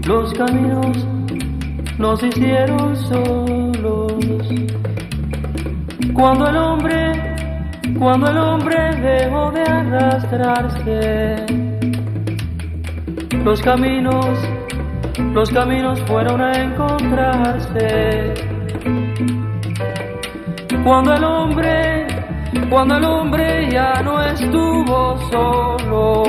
Los caminos nos hicieron solos. Cuando el hombre dejó de arrastrarse, los caminos fueron a encontrarse. Cuando el hombre ya no estuvo solo.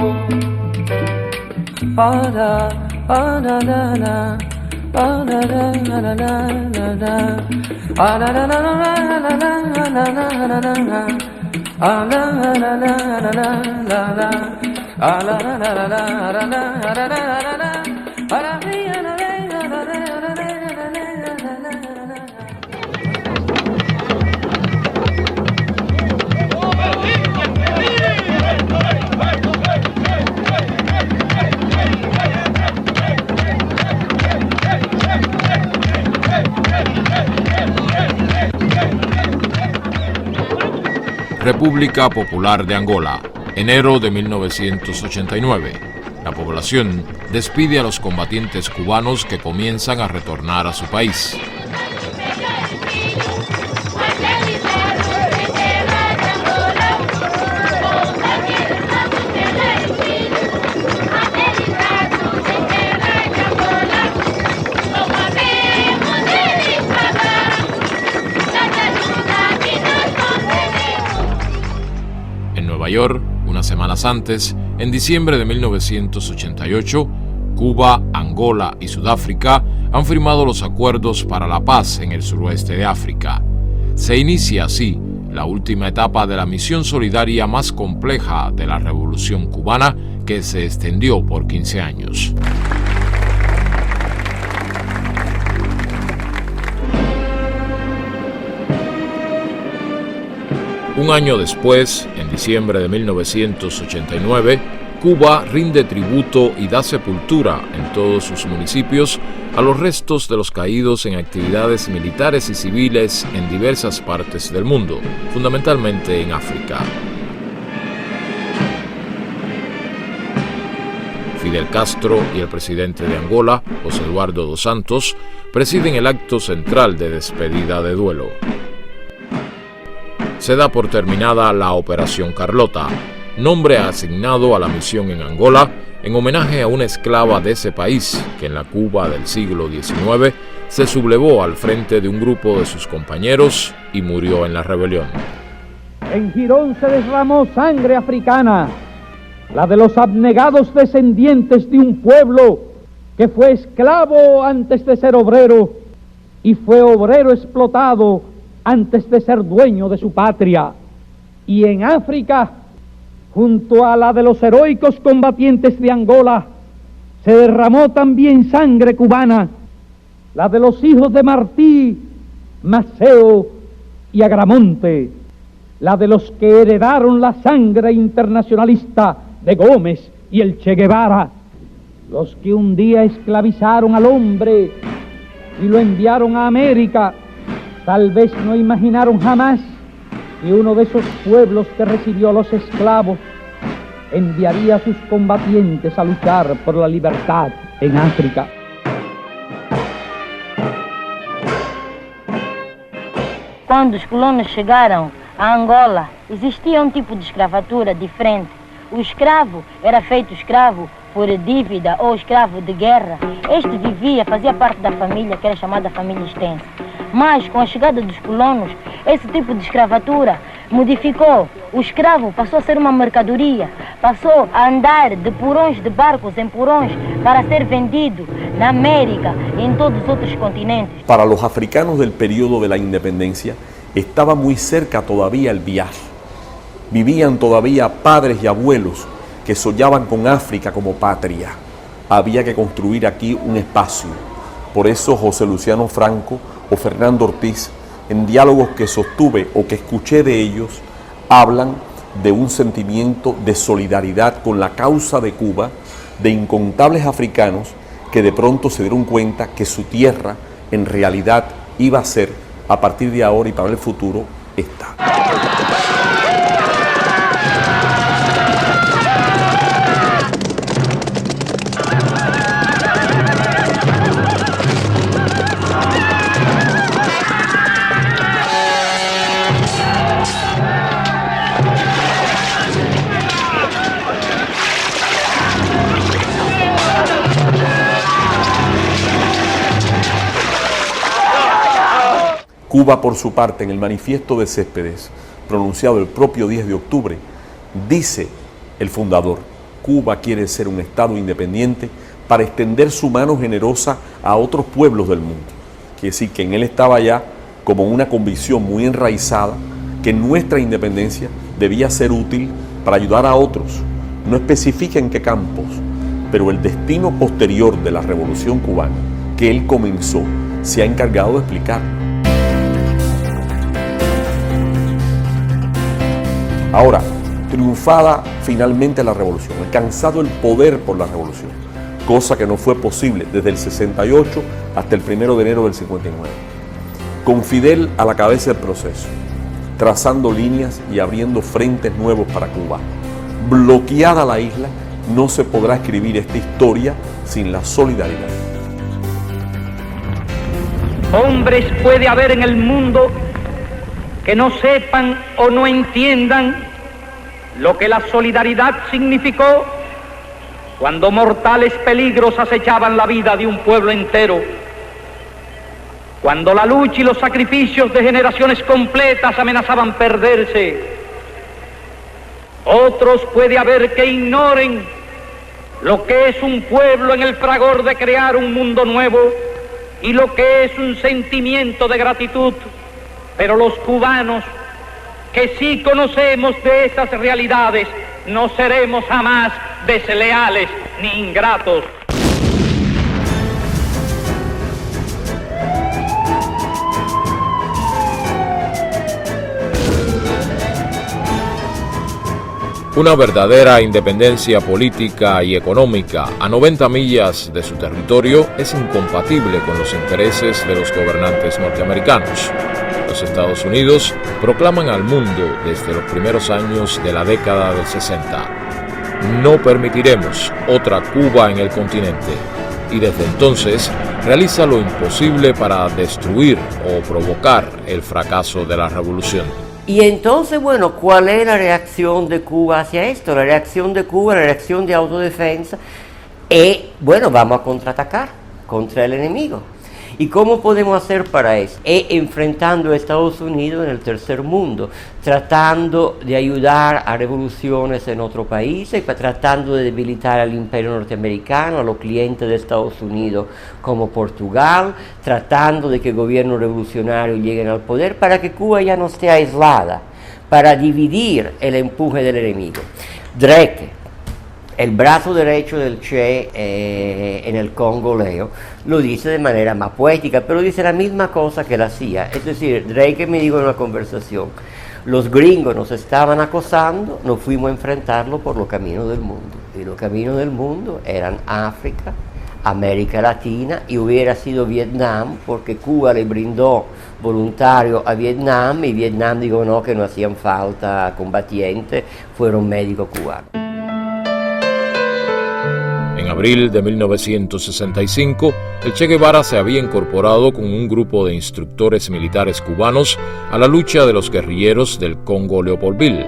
República Popular de Angola, enero de 1989. La población despide a los combatientes cubanos que comienzan a retornar a su país. Nueva York, unas semanas antes, en diciembre de 1988, Cuba, Angola y Sudáfrica han firmado los acuerdos para la paz en el suroeste de África. Se inicia así la última etapa de la misión solidaria más compleja de la Revolución cubana, que se extendió por 15 años. Un año después, en diciembre de 1989, Cuba rinde tributo y da sepultura en todos sus municipios a los restos de los caídos en actividades militares y civiles en diversas partes del mundo, fundamentalmente en África. Fidel Castro y el presidente de Angola, José Eduardo dos Santos, presiden el acto central de despedida de duelo. Se da por terminada la Operación Carlota, nombre asignado a la misión en Angola en homenaje a una esclava de ese país que en la Cuba del siglo XIX se sublevó al frente de un grupo de sus compañeros y murió en la rebelión. En Girón se derramó sangre africana, la de los abnegados descendientes de un pueblo que fue esclavo antes de ser obrero y fue obrero explotado antes de ser dueño de su patria. Y en África, junto a la de los heroicos combatientes de Angola, se derramó también sangre cubana, la de los hijos de Martí, Maceo y Agramonte, la de los que heredaron la sangre internacionalista de Gómez y el Che Guevara, los que un día esclavizaron al hombre y lo enviaron a América. Tal vez no imaginaron jamás que uno de esos pueblos que recibió a los esclavos enviaría a sus combatientes a luchar por la libertad en África. Quando os colonos chegaram a Angola, existia um tipo de escravatura diferente. O escravo era feito escravo por dívida ou escravo de guerra. Este vivia, fazia parte da família, que era chamada família extensa. Mas, com a chegada dos colonos, esse tipo de escravatura modificou. O escravo passou a ser uma mercadoria, passou a andar de porões de barcos em porões para ser vendido na América e em todos os outros continentes. Para los africanos del periodo de la independencia, estaba muy cerca todavía el viaje. Vivían todavía padres y abuelos que soñaban con África como patria. Había que construir aquí un espacio. Por eso José Luciano Franco o Fernando Ortiz, en diálogos que sostuve o que escuché de ellos, hablan de un sentimiento de solidaridad con la causa de Cuba, de incontables africanos que de pronto se dieron cuenta que su tierra en realidad iba a ser, a partir de ahora y para el futuro, esta. Cuba, por su parte, en el manifiesto de Céspedes, pronunciado el propio 10 de octubre, dice el fundador: Cuba quiere ser un Estado independiente para extender su mano generosa a otros pueblos del mundo. Quiere decir que en él estaba ya como una convicción muy enraizada que nuestra independencia debía ser útil para ayudar a otros. No especifica en qué campos, pero el destino posterior de la Revolución Cubana que él comenzó se ha encargado de explicar. Ahora, triunfada finalmente la revolución, alcanzado el poder por la revolución, cosa que no fue posible desde el 68 hasta el 1 de enero del 59, con Fidel a la cabeza del proceso, trazando líneas y abriendo frentes nuevos para Cuba. Bloqueada la isla, no se podrá escribir esta historia sin la solidaridad. Hombres puede haber en el mundo que no sepan o no entiendan lo que la solidaridad significó cuando mortales peligros acechaban la vida de un pueblo entero, cuando la lucha y los sacrificios de generaciones completas amenazaban perderse. Otros puede haber que ignoren lo que es un pueblo en el fragor de crear un mundo nuevo y lo que es un sentimiento de gratitud. Pero los cubanos, que sí conocemos de esas realidades, no seremos jamás desleales ni ingratos. Una verdadera independencia política y económica a 90 millas de su territorio es incompatible con los intereses de los gobernantes norteamericanos. Los Estados Unidos proclaman al mundo desde los primeros años de la década del 60: no permitiremos otra Cuba en el continente, y desde entonces realiza lo imposible para destruir o provocar el fracaso de la revolución. Y entonces, bueno, ¿cuál es la reacción de Cuba hacia esto? La reacción de Cuba, la reacción de autodefensa, es, bueno, vamos a contraatacar contra el enemigo. ¿Y cómo podemos hacer para eso? Es enfrentando a Estados Unidos en el tercer mundo, tratando de ayudar a revoluciones en otros países, tratando de debilitar al imperio norteamericano, a los clientes de Estados Unidos como Portugal, tratando de que gobiernos revolucionarios lleguen al poder para que Cuba ya no esté aislada, para dividir el empuje del enemigo. Drake, el brazo derecho del Che en el Congo, Leo, lo dice de manera más poética, pero dice la misma cosa que la CIA. Es decir, Drake me dijo en una conversación: los gringos nos estaban acosando, nos fuimos a enfrentarlo por los caminos del mundo. Y los caminos del mundo eran África, América Latina, y hubiera sido Vietnam, porque Cuba le brindó voluntario a Vietnam, y Vietnam dijo no, que no hacían falta combatientes, fueron médicos cubanos. En abril de 1965, el Che Guevara se había incorporado con un grupo de instructores militares cubanos a la lucha de los guerrilleros del Congo Leopoldville.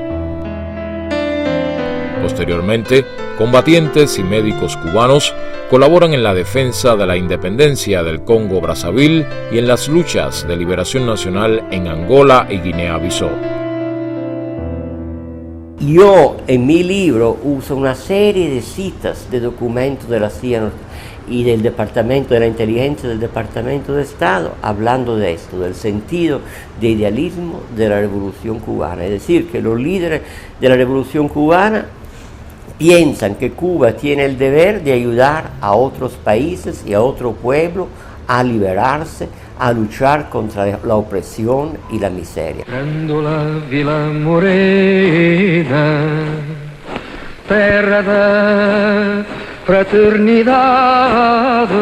Posteriormente, combatientes y médicos cubanos colaboran en la defensa de la independencia del Congo Brazzaville y en las luchas de liberación nacional en Angola y Guinea-Bissau. Yo en mi libro uso una serie de citas de documentos de la CIA y del Departamento de la Inteligencia del Departamento de Estado hablando de esto, del sentido de idealismo de la Revolución Cubana. Es decir, que los líderes de la Revolución Cubana piensan que Cuba tiene el deber de ayudar a otros países y a otro pueblo a liberarse, a luchar contra la opresión y la miseria. La Vila Morena, terra da fraternidade.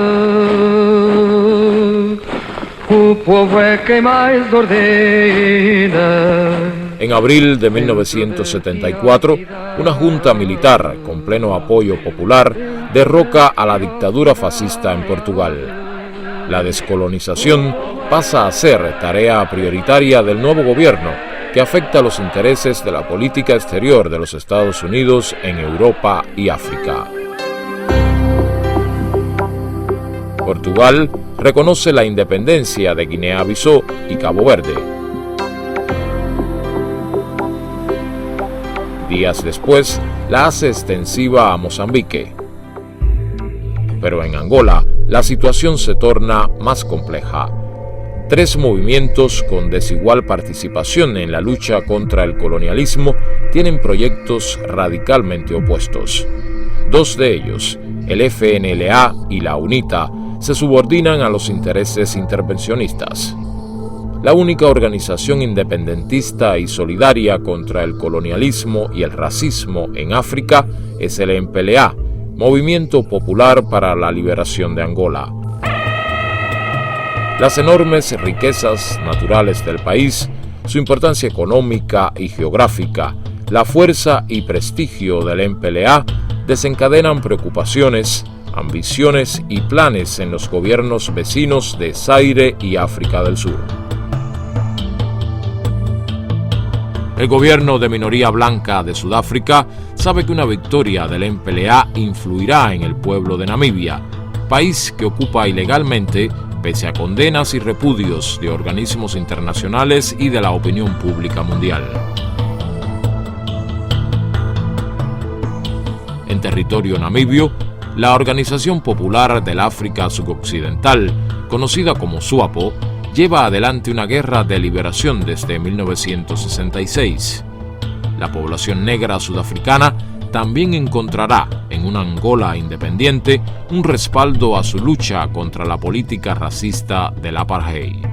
O povo é quem mais ordena. En abril de 1974, una junta militar con pleno apoyo popular derroca a la dictadura fascista en Portugal. La descolonización pasa a ser tarea prioritaria del nuevo gobierno, que afecta los intereses de la política exterior de los Estados Unidos en Europa y África. Portugal reconoce la independencia de Guinea-Bissau y Cabo Verde. Días después, la hace extensiva a Mozambique. Pero en Angola, la situación se torna más compleja. Tres movimientos con desigual participación en la lucha contra el colonialismo tienen proyectos radicalmente opuestos. Dos de ellos, el FNLA y la UNITA, se subordinan a los intereses intervencionistas. La única organización independentista y solidaria contra el colonialismo y el racismo en África es el MPLA, Movimiento Popular para la Liberación de Angola. Las enormes riquezas naturales del país, su importancia económica y geográfica, la fuerza y prestigio del MPLA desencadenan preocupaciones, ambiciones y planes en los gobiernos vecinos de Zaire y África del Sur. El gobierno de minoría blanca de Sudáfrica sabe que una victoria del MPLA influirá en el pueblo de Namibia, país que ocupa ilegalmente pese a condenas y repudios de organismos internacionales y de la opinión pública mundial. En territorio namibio, la Organización Popular del África Suboccidental, conocida como SWAPO, lleva adelante una guerra de liberación desde 1966. La población negra sudafricana también encontrará en una Angola independiente un respaldo a su lucha contra la política racista del apartheid.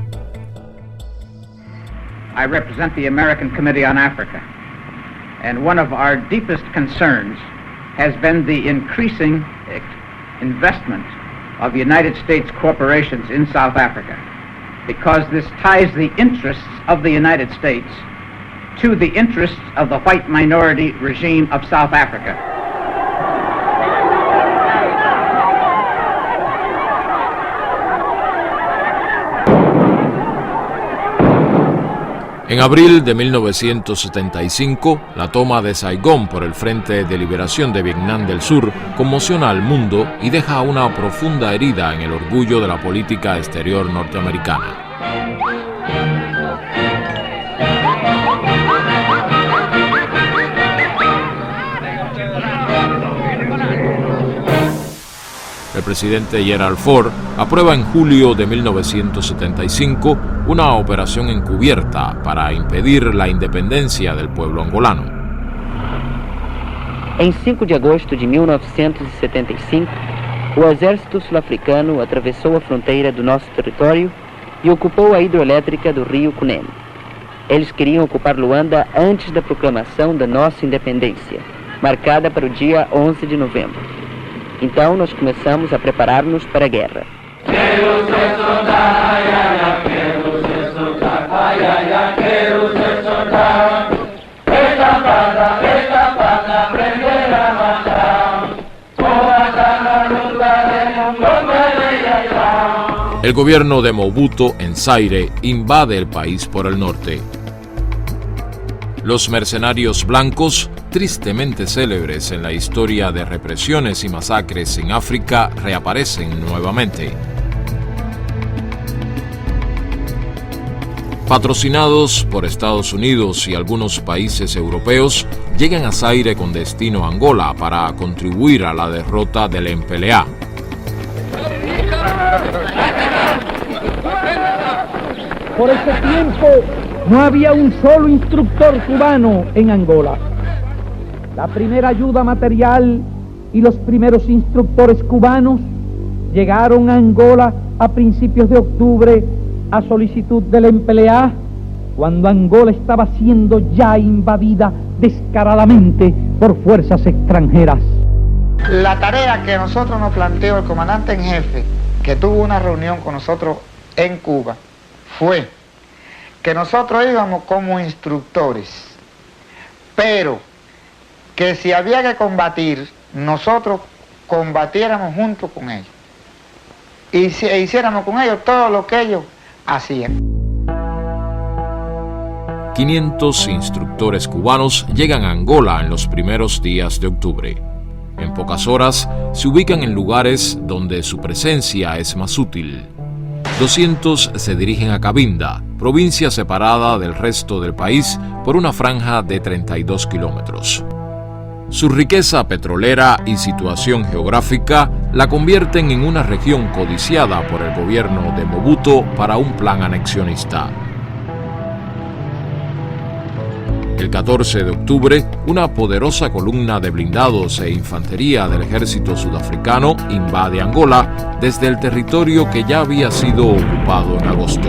I represent the American Committee on Africa, and one of our deepest concerns has been the increasing investment of United States corporations in South Africa, because this ties the interests of the United States to the interests of the white minority regime of South Africa. En abril de 1975, la toma de Saigón por el Frente de Liberación de Vietnam del Sur conmociona al mundo y deja una profunda herida en el orgullo de la política exterior norteamericana. El presidente Gerald Ford aprueba en julio de 1975 una operación encubierta para impedir la independencia del pueblo angolano. Em 5 de agosto de 1975, o exército sul-africano atravessou a fronteira do nosso território e ocupou a hidroelétrica do rio Cunene. Eles queriam ocupar Luanda antes da proclamação da nossa independência, marcada para o dia 11 de novembro. Então nós começamos a preparar-nos para a guerra. El gobierno de Mobutu en Zaire invade el país por el norte. Los mercenarios blancos, tristemente célebres en la historia de represiones y masacres en África, reaparecen nuevamente. Patrocinados por Estados Unidos y algunos países europeos, llegan a Zaire con destino a Angola para contribuir a la derrota del MPLA. Por ese tiempo no había un solo instructor cubano en Angola. La primera ayuda material y los primeros instructores cubanos llegaron a Angola a principios de octubre a solicitud del MPLA, cuando Angola estaba siendo ya invadida descaradamente por fuerzas extranjeras. La tarea que nosotros nos planteó el comandante en jefe, que tuvo una reunión con nosotros en Cuba, fue que nosotros íbamos como instructores, pero que si había que combatir, nosotros combatiéramos junto con ellos y hiciéramos con ellos todo lo que ellos hacían. 500 instructores cubanos llegan a Angola en los primeros días de octubre. En pocas horas se ubican en lugares donde su presencia es más útil. 200 se dirigen a Cabinda, provincia separada del resto del país por una franja de 32 kilómetros. Su riqueza petrolera y situación geográfica la convierten en una región codiciada por el gobierno de Mobuto para un plan anexionista. El 14 de octubre, una poderosa columna de blindados e infantería del ejército sudafricano invade Angola desde el territorio que ya había sido ocupado en agosto.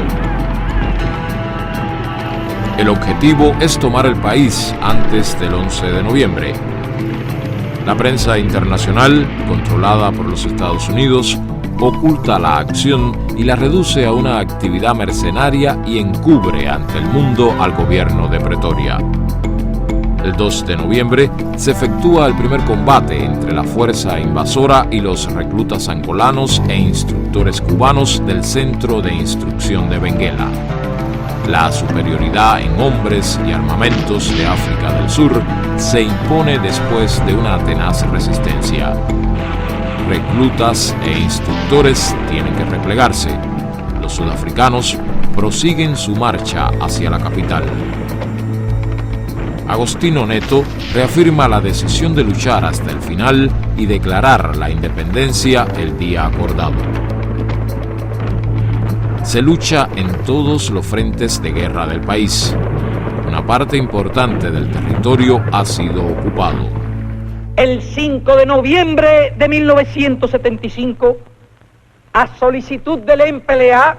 El objetivo es tomar el país antes del 11 de noviembre. La prensa internacional, controlada por los Estados Unidos, oculta la acción y la reduce a una actividad mercenaria y encubre ante el mundo al gobierno de Pretoria. El 2 de noviembre se efectúa el primer combate entre la fuerza invasora y los reclutas angolanos e instructores cubanos del Centro de Instrucción de Benguela. La superioridad en hombres y armamentos de África del Sur se impone después de una tenaz resistencia. Reclutas e instructores tienen que replegarse. Los sudafricanos prosiguen su marcha hacia la capital. Agostinho Neto reafirma la decisión de luchar hasta el final y declarar la independencia el día acordado. Se lucha en todos los frentes de guerra del país. Una parte importante del territorio ha sido ocupado. El 5 de noviembre de 1975, a solicitud del MPLA,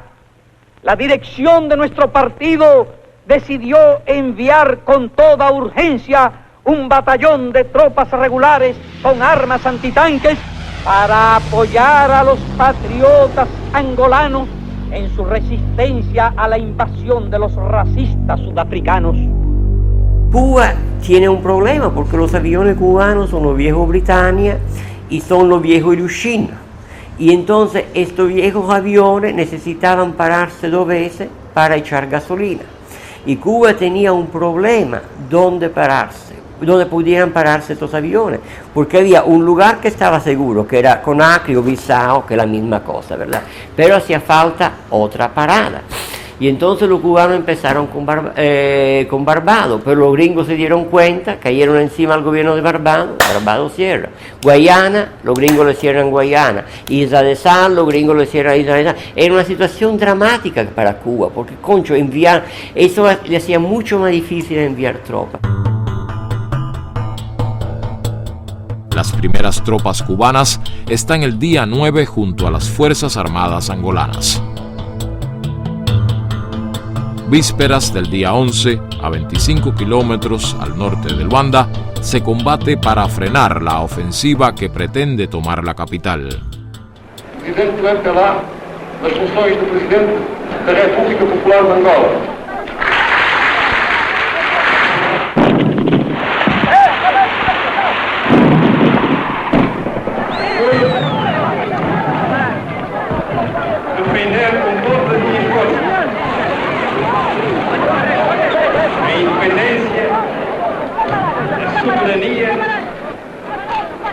la dirección de nuestro partido decidió enviar con toda urgencia un batallón de tropas regulares con armas antitanques para apoyar a los patriotas angolanos en su resistencia a la invasión de los racistas sudafricanos. Cuba tiene un problema porque los aviones cubanos son los viejos Britannia y son los viejos Ilyushin. Y entonces estos viejos aviones necesitaban pararse 2 veces para echar gasolina. Y Cuba tenía un problema donde pararse, donde pudieran pararse estos aviones, porque había un lugar que estaba seguro, que era Conakry o Bissau, que es la misma cosa, ¿verdad? Pero hacía falta otra parada. Y entonces los cubanos empezaron con Barbados, pero los gringos se dieron cuenta, cayeron encima al gobierno de Barbados, Barbados cierra. Guayana, los gringos le cierran Guayana. Isla de Sal, los gringos le cierran Isla de Sal. Era una situación dramática para Cuba, porque, concho, eso le hacía mucho más difícil enviar tropas. Las primeras tropas cubanas están el día 9 junto a las Fuerzas Armadas angolanas. Vísperas del día 11, a 25 kilómetros al norte de Luanda, se combate para frenar la ofensiva que pretende tomar la capital. Presidente do MPLA, nas funções de Presidente da República Popular de Angola. Defender com todas as minhas forças a independência, a soberania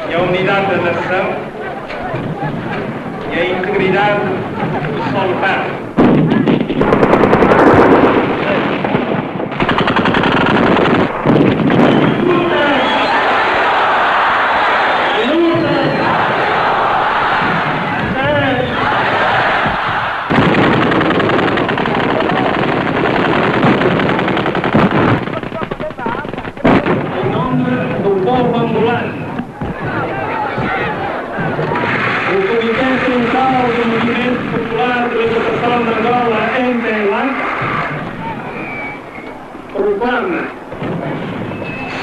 e a unidade da nação e a integridade do solo pátrio. Proclama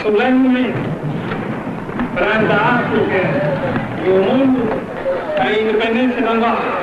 solenemente perante a África e o mundo a independência de Angola.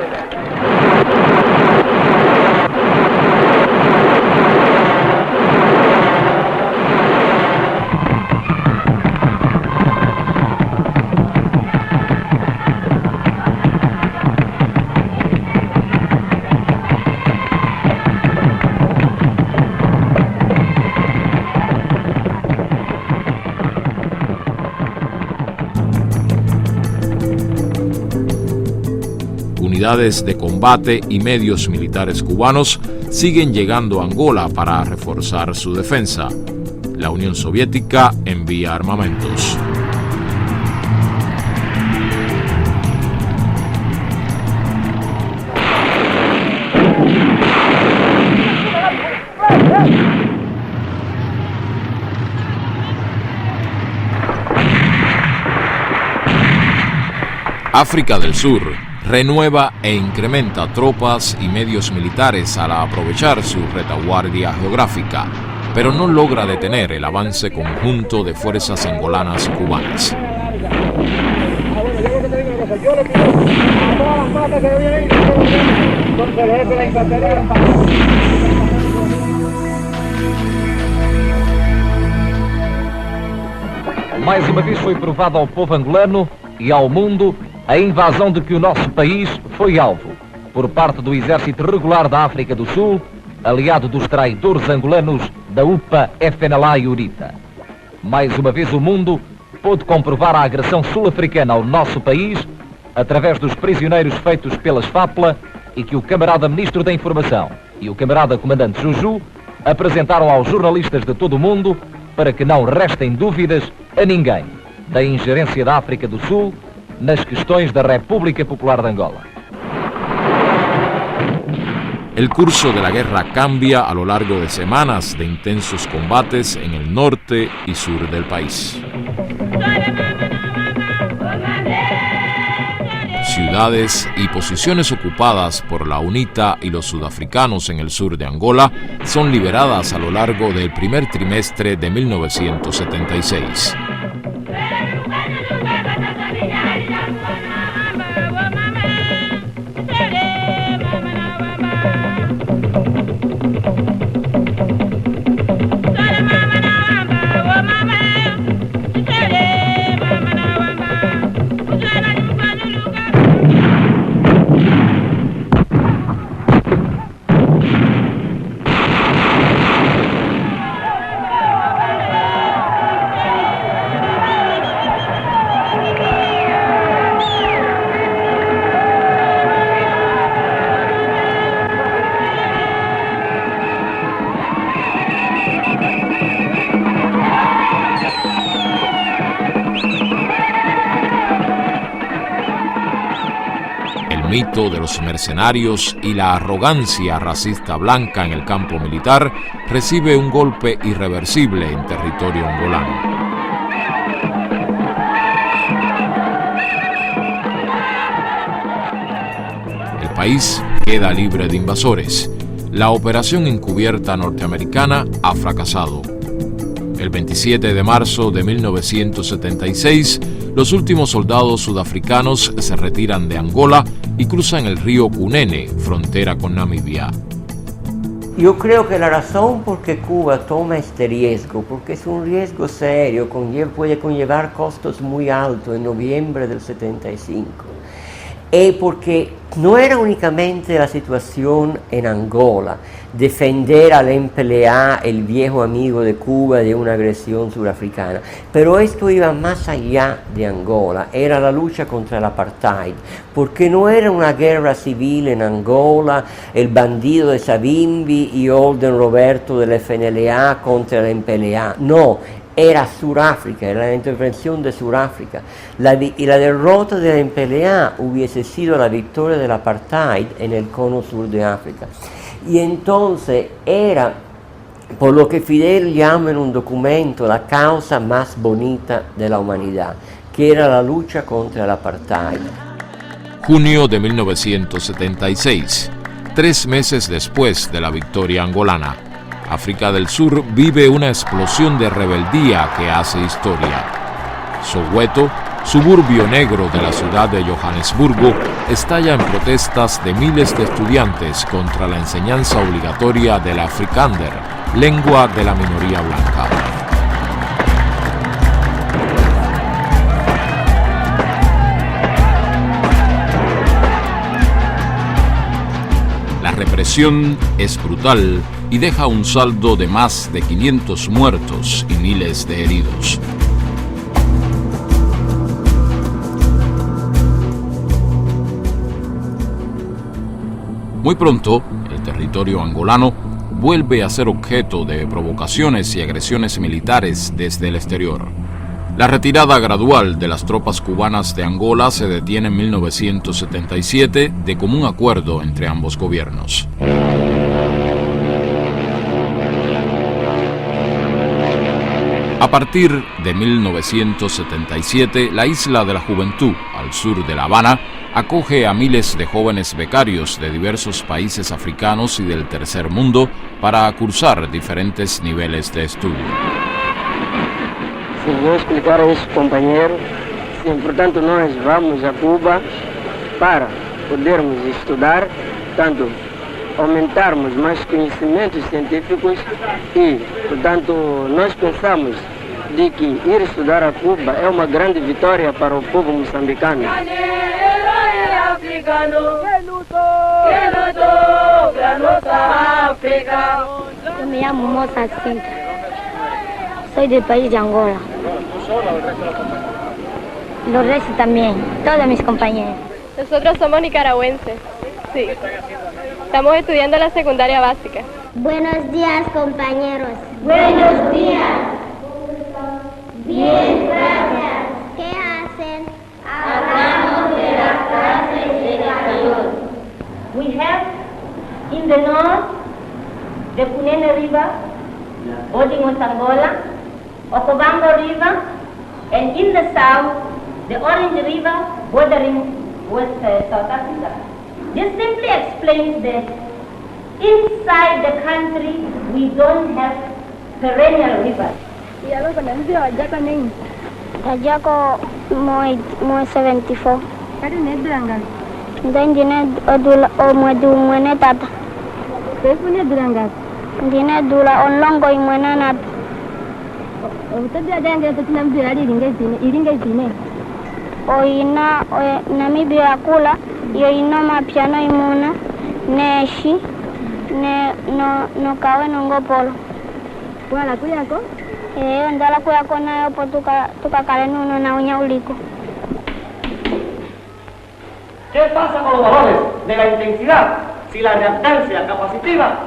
Unidades de combate y medios militares cubanos siguen llegando a Angola para reforzar su defensa. La Unión Soviética envía armamentos. África del Sur renueva e incrementa tropas y medios militares al aprovechar su retaguardia geográfica, pero no logra detener el avance conjunto de fuerzas angolanas y cubanas. Mais uma vez foi provado ao povo angolano e ao mundo a invasão de que o nosso país foi alvo por parte do Exército Regular da África do Sul, aliado dos traidores angolanos da UPA, FNLA e UNITA. Mais uma vez o mundo pôde comprovar a agressão sul-africana ao nosso país através dos prisioneiros feitos pelas FAPLA e que o camarada Ministro da Informação e o camarada Comandante Juju apresentaram aos jornalistas de todo o mundo para que não restem dúvidas a ninguém da ingerência da África do Sul nas questões da República Popular de Angola. El curso de la guerra cambia a lo largo de semanas de intensos combates en el norte y sur del país. Ciudades y posiciones ocupadas por la UNITA y los sudafricanos en el sur de Angola son liberadas a lo largo del primer trimestre de 1976. El mito de los mercenarios y la arrogancia racista blanca en el campo militar recibe un golpe irreversible en territorio angolano. El país queda libre de invasores. La operación encubierta norteamericana ha fracasado. El 27 de marzo de 1976, los últimos soldados sudafricanos se retiran de Angola y cruzan el río Cunene, frontera con Namibia. Yo creo que la razón por que Cuba toma este riesgo, porque es un riesgo serio, puede conllevar costos muy altos en noviembre del 75, es porque no era únicamente la situación en Angola, defender al MPLA, el viejo amigo de Cuba, de una agresión surafricana, pero esto iba más allá de Angola, era la lucha contra el apartheid, porque no era una guerra civil en Angola, el bandido de Savimbi y Olden Roberto del FNLA contra el MPLA, no. Era Sudáfrica, era la intervención de Sudáfrica. Y la derrota del MPLA hubiese sido la victoria del apartheid en el cono sur de África. Y entonces era, por lo que Fidel llama en un documento, la causa más bonita de la humanidad, que era la lucha contra el apartheid. Junio de 1976, 3 meses después de la victoria angolana. África del Sur vive una explosión de rebeldía que hace historia. Soweto, suburbio negro de la ciudad de Johannesburgo, estalla en protestas de miles de estudiantes contra la enseñanza obligatoria del Afrikaner, lengua de la minoría blanca. La represión es brutal y deja un saldo de más de 500 muertos y miles de heridos. Muy pronto, el territorio angolano vuelve a ser objeto de provocaciones y agresiones militares desde el exterior. La retirada gradual de las tropas cubanas de Angola se detiene en 1977 de común acuerdo entre ambos gobiernos. A partir de 1977, la Isla de la Juventud, al sur de La Habana, acoge a miles de jóvenes becarios de diversos países africanos y del tercer mundo para cursar diferentes niveles de estudio. Se vou explicar a esses companheiros, sim, portanto nós vamos a Cuba para podermos estudar, tanto aumentarmos mais conhecimentos científicos e, portanto, nós pensamos de que ir estudar a Cuba é uma grande vitória para o povo moçambicano. Eu me llamo Moça Cinta. Soy del país de Angola. Los restos también, todos mis compañeros. Nosotros somos nicaragüenses, sí. Estamos estudiando la secundaria básica. Buenos días, compañeros. Buenos días. Bien, gracias. ¿Qué hacen? Hablamos de las clases de español. We have in the north the Cunene River, boarding with Angola, Okavango River, and in the south, the Orange River bordering with South Africa. This simply explains that inside the country we don't have perennial rivers. Tajako Moy 74. Then Dine Odula Omwedu Mwene Tata. Dine Dula Onlongo Imwena Nata. Oina Namibia Kula, Yoina Mapiano Imuna, Neshi, no Kawe Nongopolo. Wala kuyako? Ndala kuyako nayo po tukakale nuno na uña uliko. ¿Qué pasa con los valores de la intensidad si la reactancia capacitiva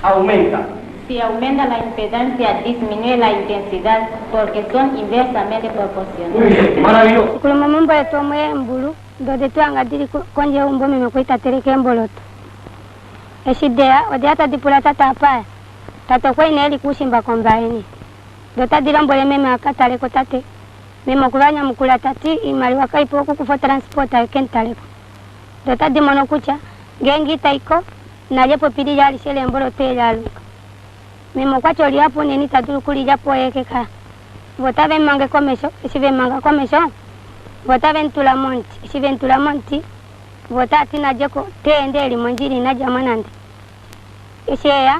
aumenta? Si aumenta la impedancia, disminuye la intensidad porque son inversamente proporcionales. Muy bien, maravilloso. Kuluma mambo ya tuwa mwaya mbulu, dode tuanga diri konje umbo mime kuita tereke mboloto. Eshidea, odiata dipula tata apaya. Tato kwa ina eli kushimba kombaini. Dota dira mbole mime akatale kotate. Mime kulanya mkula tati imali wakaipo huku kufo transporta yukentaleko. Dota di mono kucha, gengi taiko, na jepo pidi jali shele mboloto ilaluka. Mimo kwacho liapo nini taduru kuli japo ekeka. Votave mange komesho, isive manga komesho. Votave ntula monti, isive ntula monti. Votati na jeko teendeli monjiri na jamanande. Isheya,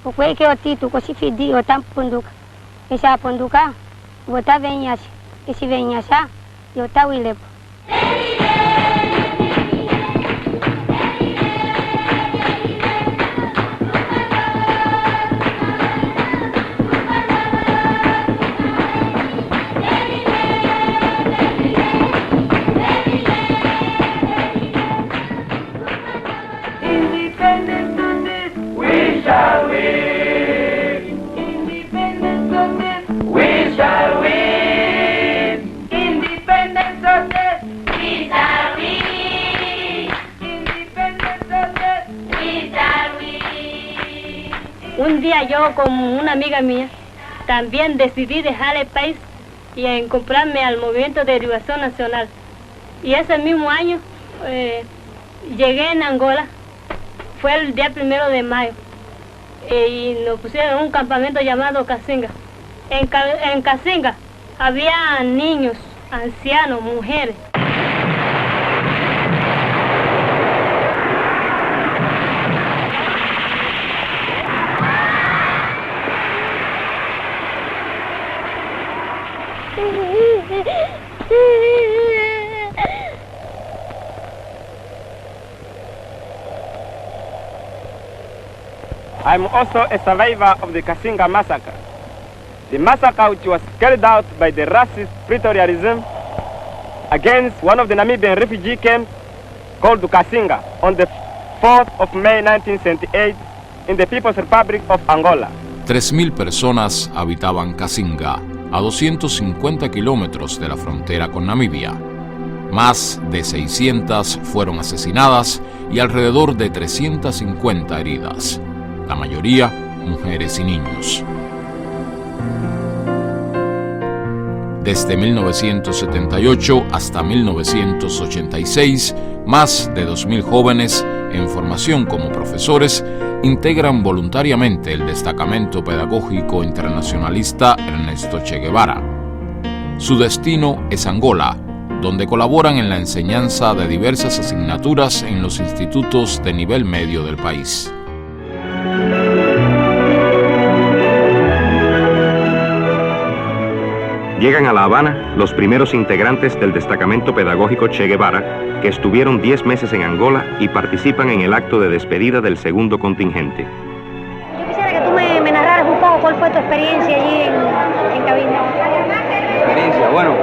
ukweke otitu koshifidi otampunduka. Isha punduka, votave nyasha, isive nyasha, yotawilepo. Un día yo con una amiga mía también decidí dejar el país y comprarme al Movimiento de Liberación Nacional. Y ese mismo año llegué en Angola, fue el día 1 de mayo, y nos pusieron en un campamento llamado Casinga. En Casinga Había niños, ancianos, mujeres. I'm also a survivor of the Kasinga massacre. The massacre which was carried out by the racist Pretoria regime against one of the Namibian refugee camps called Kasinga on the 4th of May 1978 in the People's Republic of Angola. 3.000 personas habitaban Kasinga, a 250 kilómetros de la frontera con Namibia. Más de 600 fueron asesinadas y alrededor de 350 heridas, la mayoría mujeres y niños. Desde 1978 hasta 1986, más de 2.000 jóvenes en formación como profesores integran voluntariamente el destacamento pedagógico internacionalista Ernesto Che Guevara. Su destino es Angola, donde colaboran en la enseñanza de diversas asignaturas en los institutos de nivel medio del país. Llegan a La Habana los primeros integrantes del destacamento pedagógico Che Guevara, que estuvieron 10 meses en Angola y participan en el acto de despedida del segundo contingente. Yo quisiera que tú me narraras un poco cuál fue tu experiencia allí en cabina. Experiencia, bueno,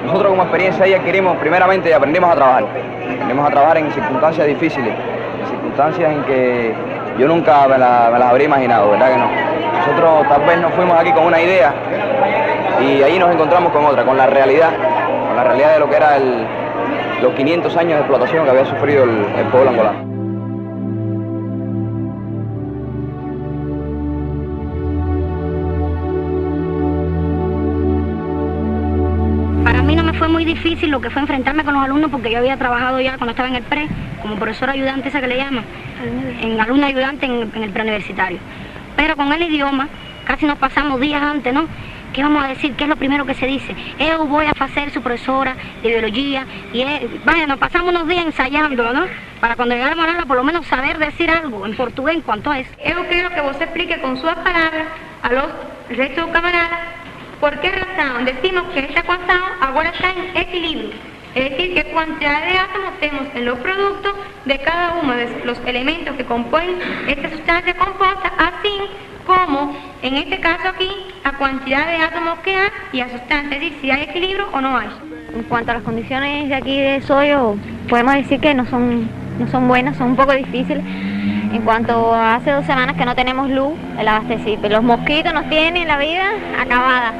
nosotros como experiencia ahí adquirimos primeramente y aprendimos a trabajar en circunstancias difíciles, en circunstancias en que yo nunca me las habría imaginado, ¿verdad que no? Nosotros tal vez nos fuimos aquí con una idea y ahí nos encontramos con otra, con la realidad de lo que era los 500 años de explotación que había sufrido el pueblo angolano. Para mí no me fue muy difícil lo que fue enfrentarme con los alumnos, porque yo había trabajado ya cuando estaba en el pre, como profesora ayudante, esa que le llaman, en alumno ayudante en el preuniversitario. Pero con el idioma, casi nos pasamos días antes, ¿no? ¿Qué vamos a decir? ¿Qué es lo primero que se dice? Eu voy a hacer su profesora de biología, y vaya, nos pasamos unos días ensayando, ¿no? Para cuando llegáramos a hablar, por lo menos saber decir algo en portugués en cuanto a eso. Eu quero que você explique con sus palabras a los restos de camaradas por qué razón decimos que esta ecuación ahora está en equilibrio. Es decir, qué cantidad de átomos tenemos en los productos de cada uno de los elementos que componen esta sustancia compuesta, así como, en este caso aquí, la cantidad de átomos que hay y la sustancia, es decir, si hay equilibrio o no hay. En cuanto a las condiciones de aquí de Soyo, podemos decir que no son buenas, son un poco difíciles. En cuanto a hace 2 semanas que no tenemos luz, el abastecimiento, los mosquitos nos tienen la vida acabada.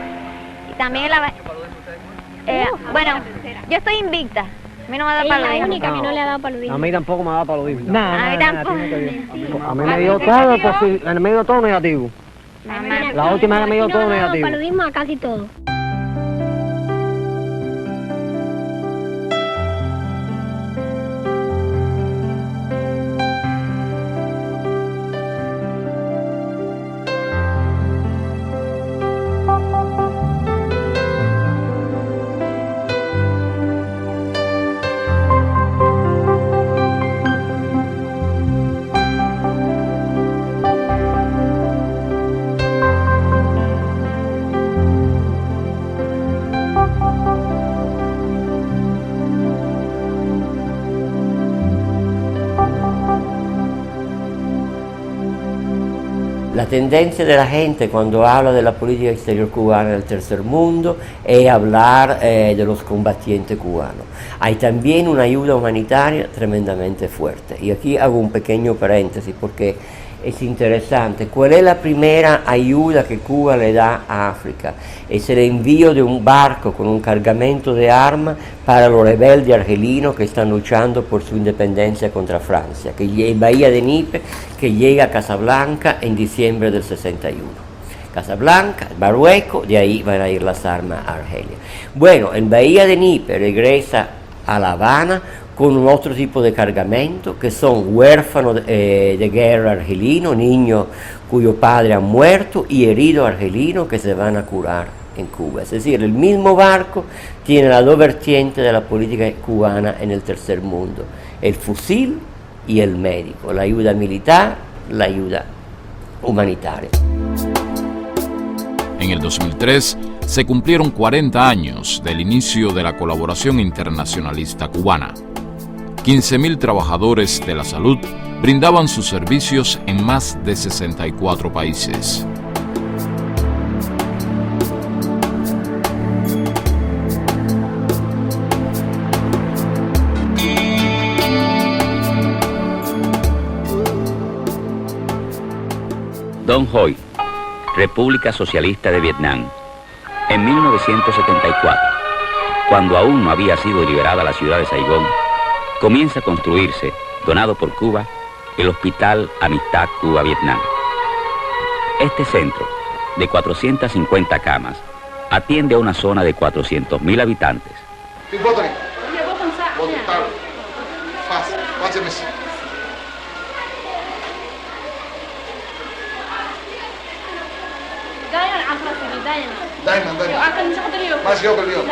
Y también bueno, yo estoy invicta. A mí no me da paludismo. Es la única que no le ha dado paludismo. A mí tampoco me ha dado paludismo. A mí tampoco. A mí me dio todo, me dio todo negativo. La última que me dio todo negativo. No le ha dado paludismo a casi todo. La tendencia de la gente cuando habla de la política exterior cubana del tercer mundo es hablar de los combatientes cubanos. Hay también una ayuda humanitaria tremendamente fuerte. Y aquí hago un pequeño paréntesis porque es interesante. ¿Cuál es la primera ayuda que Cuba le da a África? Es el envío de un barco con un cargamento de armas para los rebeldes argelinos que están luchando por su independencia contra Francia, que en Bahía de Níper, que llega a Casablanca en diciembre del 61. Casablanca, Marruecos, de ahí van a ir las armas a Argelia. Bueno, en Bahía de Níper regresa a La Habana con un otro tipo de cargamento, que son huérfanos de guerra argelinos, niños cuyo padre ha muerto, y heridos argelinos que se van a curar en Cuba. Es decir, el mismo barco tiene las dos vertientes de la política cubana en el tercer mundo: el fusil y el médico, la ayuda militar, la ayuda humanitaria. En el 2003 se cumplieron 40 años del inicio de la colaboración internacionalista cubana. 15.000 trabajadores de la salud brindaban sus servicios en más de 64 países. Don Hoy, República Socialista de Vietnam. En 1974, cuando aún no había sido liberada la ciudad de Saigón, comienza a construirse, donado por Cuba, el Hospital Amistad Cuba-Vietnam. Este centro, de 450 camas, atiende a una zona de 400.000 habitantes. دايما ما سيوق اليوم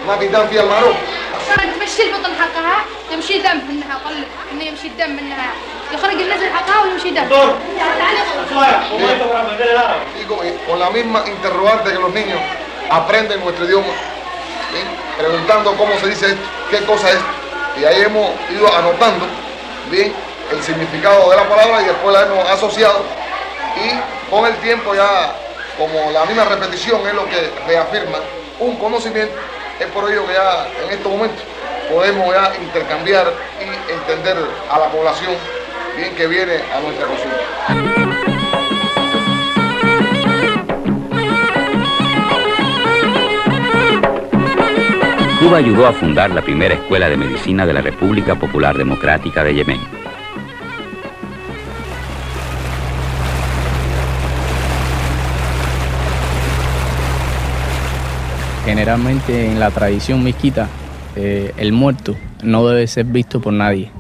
ما بيدام فيها المعروف تمشي البطن حقها يمشي دم منها قلب انه يمشي الدم منها يخرج النزل حقها ويمشي دم digo con la misma interrogante que los niños aprenden nuestro idioma, ¿sí? Preguntando cómo se dice esto, qué cosa es, y ahí hemos ido anotando bien el significado de la palabra y después la hemos asociado, y con el tiempo ya, como la misma repetición es lo que reafirma un conocimiento, es por ello que ya en estos momentos podemos ya intercambiar y entender a la población bien que viene a nuestra consulta. Cuba ayudó a fundar la primera escuela de medicina de la República Popular Democrática de Yemen. Generalmente en la tradición misquita, el muerto no debe ser visto por nadie.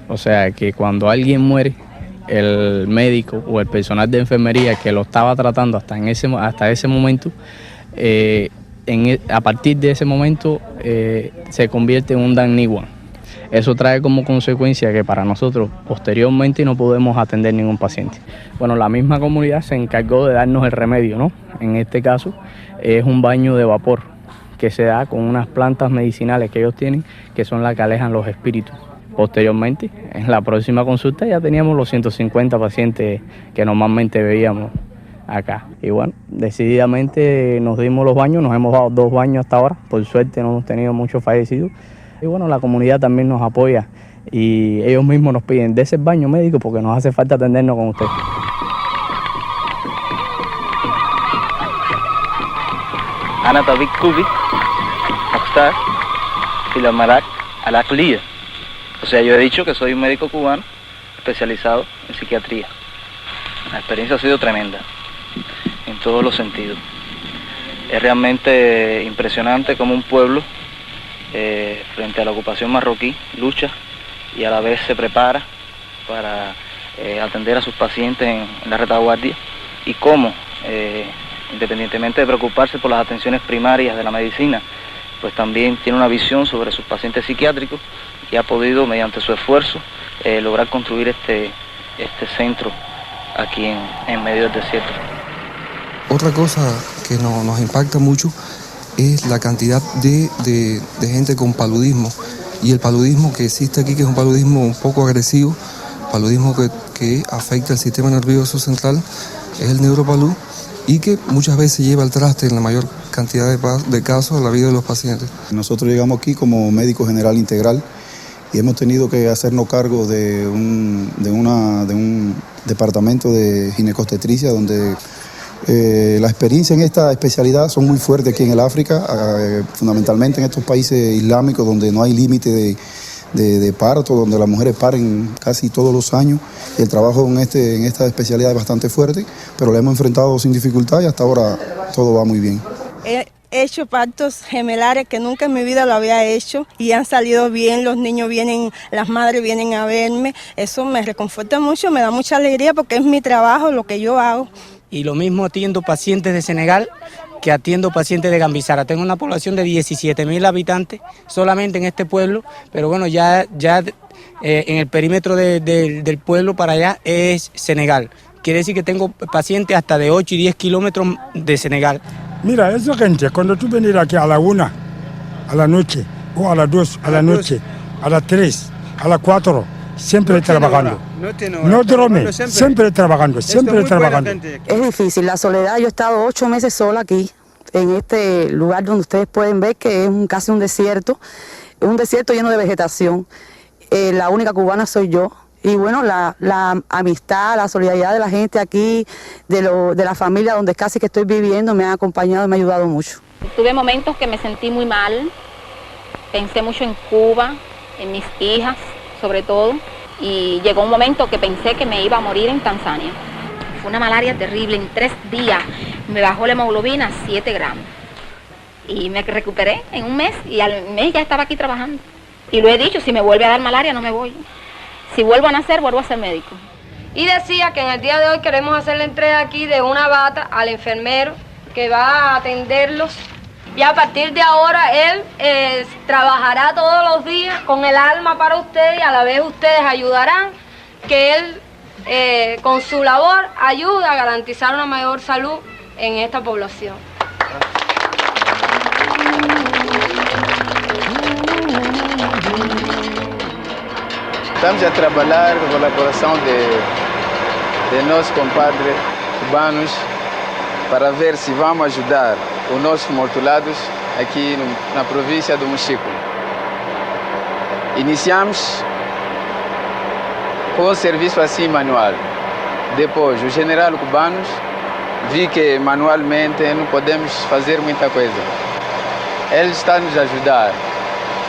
O sea que cuando alguien muere, el médico o el personal de enfermería que lo estaba tratando hasta ese momento, a partir de ese momento se convierte en un Dan Niwan. Eso trae como consecuencia que para nosotros posteriormente no podemos atender ningún paciente. Bueno, la misma comunidad se encargó de darnos el remedio, ¿no? En este caso es un baño de vapor que se da con unas plantas medicinales que ellos tienen, que son las que alejan los espíritus. Posteriormente, en la próxima consulta ya teníamos los 150 pacientes que normalmente veíamos acá. Y bueno, decididamente nos dimos los baños, nos hemos dado 2 baños hasta ahora. Por suerte no hemos tenido muchos fallecidos. Y bueno, la comunidad también nos apoya y ellos mismos nos piden de ese baño médico porque nos hace falta atendernos con usted. Ana Tabik Kubi, Akstar, Filamarak, Alakliya. O sea, yo he dicho que soy un médico cubano especializado en psiquiatría. La experiencia ha sido tremenda, en todos los sentidos. Es realmente impresionante cómo un pueblo, frente a la ocupación marroquí, lucha y a la vez se prepara para atender a sus pacientes en la retaguardia, y cómo, independientemente de preocuparse por las atenciones primarias de la medicina, pues también tiene una visión sobre sus pacientes psiquiátricos y ha podido, mediante su esfuerzo, lograr construir este centro aquí en medio del desierto. Otra cosa que nos impacta mucho es la cantidad de gente con paludismo, y el paludismo que existe aquí, que es un paludismo un poco agresivo, paludismo que afecta el sistema nervioso central, es el neuropalud, y que muchas veces lleva al traste en la mayor cantidad de casos a la vida de los pacientes. Nosotros llegamos aquí como médico general integral y hemos tenido que hacernos cargo de un departamento de ginecobstetricia donde la experiencia en esta especialidad son muy fuertes aquí en el África, fundamentalmente en estos países islámicos donde no hay límite de parto, donde las mujeres paren casi todos los años. El trabajo en esta especialidad es bastante fuerte, pero lo hemos enfrentado sin dificultad y hasta ahora todo va muy bien. hecho partos gemelares que nunca en mi vida lo había hecho y han salido bien, los niños vienen, las madres vienen a verme. Eso me reconforta mucho, me da mucha alegría porque es mi trabajo, lo que yo hago. Y lo mismo atiendo pacientes de Senegal que atiendo pacientes de Gambizara. Tengo una población de 17.000 habitantes solamente en este pueblo, pero bueno, ya en el perímetro del pueblo para allá es Senegal. Quiere decir que tengo pacientes hasta de 8 y 10 kilómetros de Senegal. Mira, esa gente, cuando tú vienes aquí a la 1, a la noche, o a las 2, a la noche, a las 3, a las 4, siempre trabajando. No duerme, siempre trabajando, siempre trabajando. Es difícil, la soledad. Yo he estado 8 meses sola aquí, en este lugar donde ustedes pueden ver que es casi un desierto lleno de vegetación. La única cubana soy yo. Y bueno, la amistad, la solidaridad de la gente aquí, de la familia donde casi que estoy viviendo, me ha acompañado y me ha ayudado mucho. Tuve momentos que me sentí muy mal, pensé mucho en Cuba, en mis hijas sobre todo, y llegó un momento que pensé que me iba a morir en Tanzania. Fue una malaria terrible, en 3 días me bajó la hemoglobina a 7 gramos. Y me recuperé en un mes y al mes ya estaba aquí trabajando. Y lo he dicho, si me vuelve a dar malaria no me voy. Si vuelvo a nacer, vuelvo a ser médico. Y decía que en el día de hoy queremos hacer la entrega aquí de una bata al enfermero que va a atenderlos. Y a partir de ahora él trabajará todos los días con el alma para ustedes y a la vez ustedes ayudarán que él con su labor ayuda a garantizar una mayor salud en esta población. Estamos a trabalhar com a colaboração de nossos compadres cubanos para ver se vamos ajudar os nossos mortulados aqui na província do Mochico. Iniciamos com o serviço assim manual. Depois, os generais cubanos vi que manualmente não podemos fazer muita coisa. Eles estão nos ajudar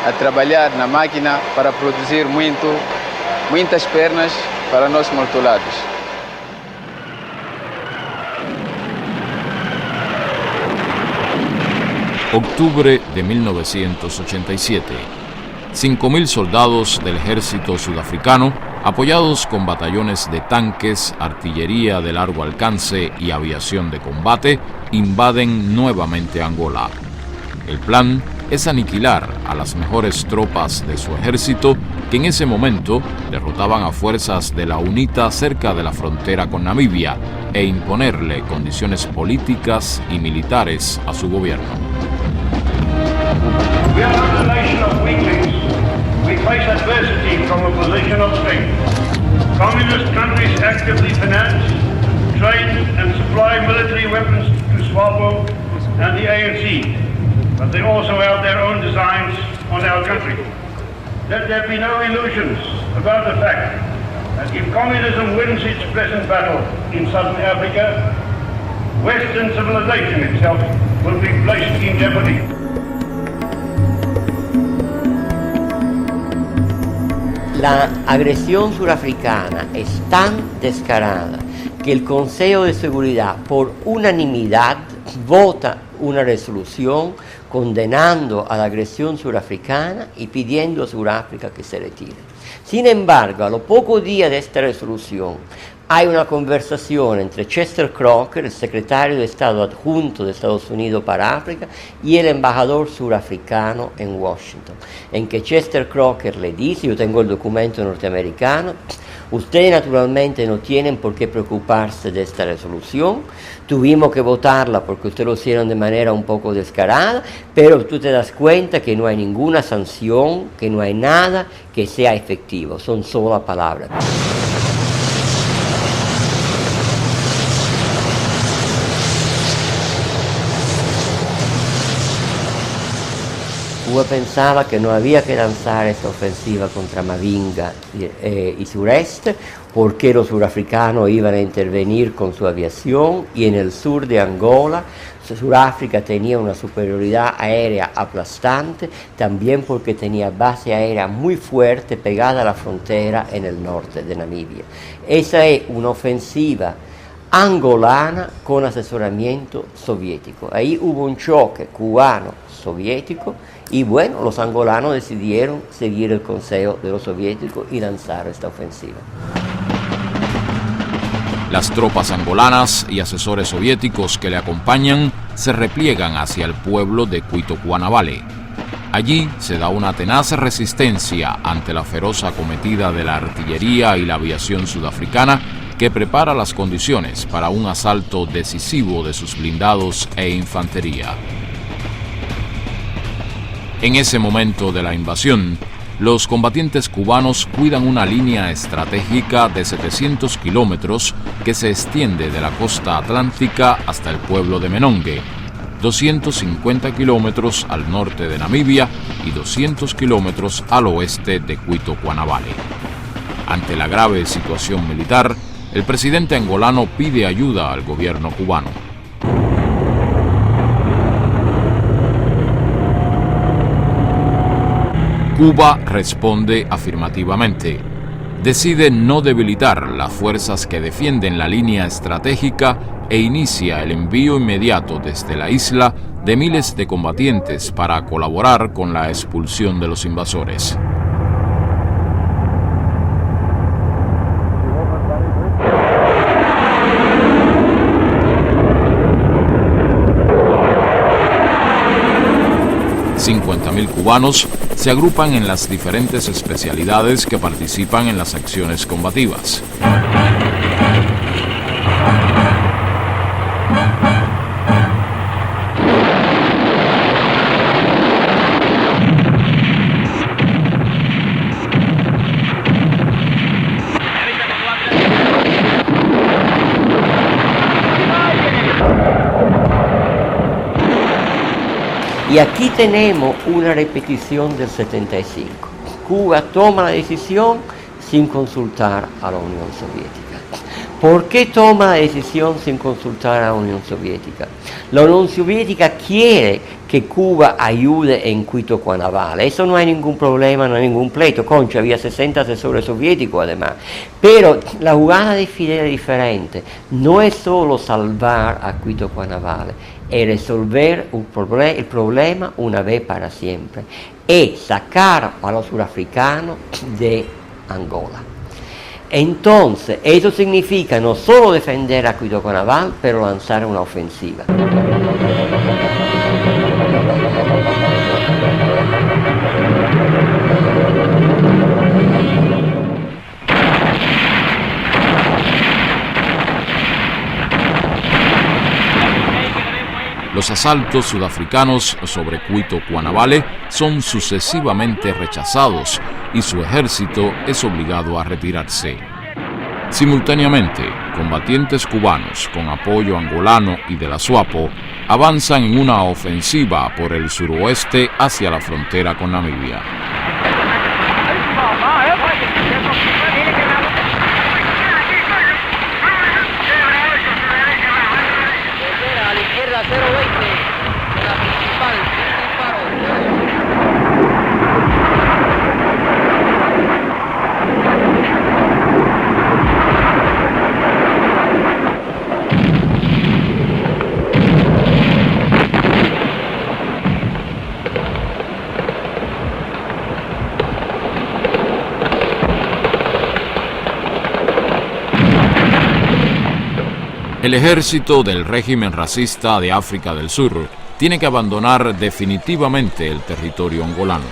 a trabalhar na máquina para produzir muitas pernas para nossos mortulados. Octubre de 1987. 5.000 soldados del ejército sudafricano, apoyados con batallones de tanques, artillería de largo alcance y aviación de combate, invaden nuevamente Angola. El plan es aniquilar a las mejores tropas de su ejército que en ese momento derrotaban a fuerzas de la UNITA cerca de la frontera con Namibia e imponerle condiciones políticas y militares a su gobierno. We are not a nation of weaklings. We face adversity from a position of strength. Communist countries actively finance, train and supply military weapons to SWAPO and the ANC, but they also have their own designs on our country. Let there be no illusions about the fact that if communism wins its present battle in Southern Africa, Western civilization itself will be placed in jeopardy. La agresión surafricana es tan descarada que el Consejo de Seguridad por unanimidad vota una resolución condenando a la agresión surafricana y pidiendo a Sudáfrica que se retire. Sin embargo, a los pocos días de esta resolución, hay una conversación entre Chester Crocker, el secretario de Estado adjunto de Estados Unidos para África, y el embajador surafricano en Washington, en que Chester Crocker le dice, yo tengo el documento norteamericano, ustedes naturalmente no tienen por qué preocuparse de esta resolución, tuvimos que votarla porque ustedes lo hicieron de manera un poco descarada, pero tú te das cuenta que no hay ninguna sanción, que no hay nada que sea efectivo, son solo palabras. Cuba pensaba que no había que lanzar esa ofensiva contra Mavinga y sureste porque los surafricanos iban a intervenir con su aviación y en el sur de Angola Sudáfrica tenía una superioridad aérea aplastante, también porque tenía base aérea muy fuerte pegada a la frontera en el norte de Namibia. Esa es una ofensiva angolana con asesoramiento soviético. Ahí hubo un choque cubano-soviético y bueno, los angolanos decidieron seguir el consejo de los soviéticos y lanzar esta ofensiva. Las tropas angolanas y asesores soviéticos que le acompañan se repliegan hacia el pueblo de Cuito-Cuanavale. Allí se da una tenaz resistencia ante la feroz acometida de la artillería y la aviación sudafricana, que prepara las condiciones para un asalto decisivo de sus blindados e infantería. En ese momento de la invasión, los combatientes cubanos cuidan una línea estratégica de 700 kilómetros que se extiende de la costa atlántica hasta el pueblo de Menongue, 250 kilómetros al norte de Namibia y 200 kilómetros al oeste de Cuito-Cuanavale. Ante la grave situación militar, el presidente angolano pide ayuda al gobierno cubano. Cuba responde afirmativamente. Decide no debilitar las fuerzas que defienden la línea estratégica e inicia el envío inmediato desde la isla de miles de combatientes para colaborar con la expulsión de los invasores. $50,000 cubanos se agrupan en las diferentes especialidades que participan en las acciones combativas. Y aquí tenemos una repetición del 75. Cuba toma la decisión sin consultar a la Unión Soviética. ¿Por qué toma la decisión sin consultar a la Unión Soviética? La Unión Soviética quiere que Cuba ayude en Cuito-Cuanavale. Eso no hay ningún problema, no hay ningún pleito. Concha, había 60 asesores soviéticos además. Pero la jugada de Fidel es diferente. No es solo salvar a Cuito-Cuanavale, es resolver el problema una vez para siempre. Es sacar a los surafricanos de Angola. Entonces, eso significa no solo defender a Cuito-Cuanavale, pero lanzar una ofensiva. Los asaltos sudafricanos sobre Cuito-Cuanavale son sucesivamente rechazados y su ejército es obligado a retirarse. Simultáneamente, combatientes cubanos con apoyo angolano y de la SWAPO avanzan en una ofensiva por el suroeste hacia la frontera con Namibia. El ejército del régimen racista de África del Sur tiene que abandonar definitivamente el territorio angolano.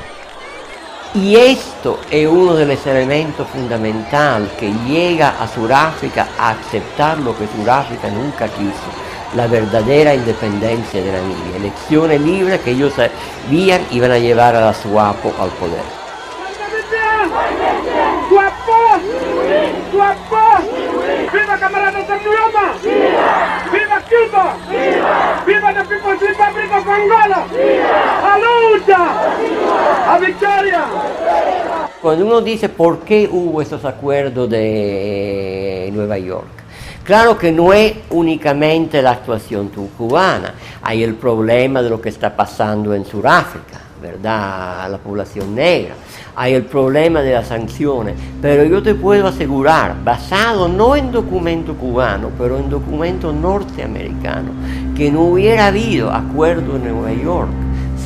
Y esto es uno de los elementos fundamentales que llega a Sudáfrica a aceptar lo que Sudáfrica nunca quiso, la verdadera independencia de Namibia, elecciones libres que ellos sabían iban a llevar a la SWAPO al poder. ¡Viva camarada Santiago! ¡Viva Cuba! ¡Viva the People's Republic of Angola! ¡A lucha! ¡A victoria! Cuando uno dice por qué hubo esos acuerdos de Nueva York, claro que no es únicamente la actuación cubana, hay el problema de lo que está pasando en Sudáfrica, ¿verdad? La población negra. hay el problema de las sanciones, pero yo te puedo asegurar, basado no en documento cubano, pero en documento norteamericano, que no hubiera habido acuerdo en Nueva York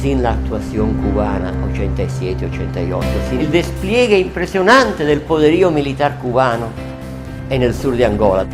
sin la actuación cubana 87-88, sin el despliegue impresionante del poderío militar cubano en el sur de Angola.